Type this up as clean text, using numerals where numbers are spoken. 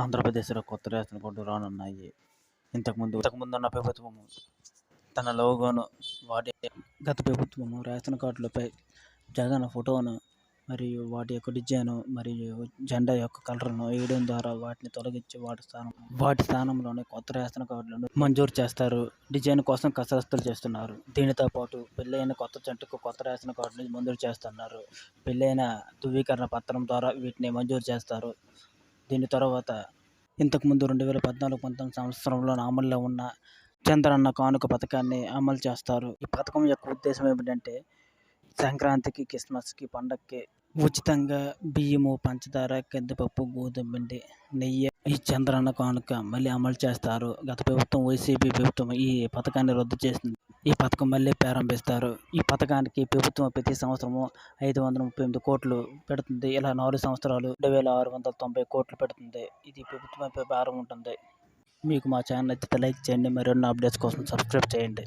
ఆంధ్రప్రదేశ్‌లో కొత్త రేషన్ కార్డులు రానున్నాయి. ఇంతకుముందున్న ప్రభుత్వము తన లోగోను గత ప్రభుత్వము రేషన్ కార్డులపై జగన్ ఫోటోను మరియు వాటి యొక్క డిజైను మరియు జెండా యొక్క కలర్‌ను వేయడం ద్వారా వాటిని తొలగించి వాటి స్థానంలోనే కొత్త రేషన్ కార్డులను మంజూరు చేస్తారు. డిజైన్ కోసం కసరత్తులు చేస్తున్నారు. దీనితో పాటు పెళ్ళైన కొత్త జంటకు కొత్త రేషన్ కార్డుని మంజూరు చేస్తున్నారు. పెళ్ళైన ధృవీకరణ పత్రం ద్వారా వీటిని మంజూరు చేస్తారు. దీని తర్వాత ఇంతకుముందు 2014-19 సంవత్సరంలో అమల్లో ఉన్న చంద్రన్న కానుక పథకాన్ని అమలు చేస్తారు. ఈ పథకం యొక్క ఉద్దేశం ఏమిటంటే సంక్రాంతికి, క్రిస్మస్‌కి, పండగకి ఉచితంగా బియ్యము, పంచదార, కందిపప్పు, గోధుమ పిండి, నెయ్యి ఈ చంద్రన్న కానుక మళ్ళీ అమలు చేస్తారు. గత ప్రభుత్వం వైసీపీ ప్రభుత్వం ఈ పథకాన్ని రద్దు చేసింది. ఈ పథకం మళ్ళీ ప్రారంభిస్తారు. ఈ పథకానికి ప్రభుత్వం ప్రతి సంవత్సరము 538 కోట్లు పెడుతుంది. ఇలా 4 సంవత్సరాలు 2690 కోట్లు పెడుతుంది. ఇది ప్రభుత్వంపై భారం ఉంటుంది. మీకు మా ఛానల్ నచ్చితే లైక్ చేయండి. మరిన్ని అప్డేట్స్ కోసం సబ్స్క్రైబ్ చేయండి.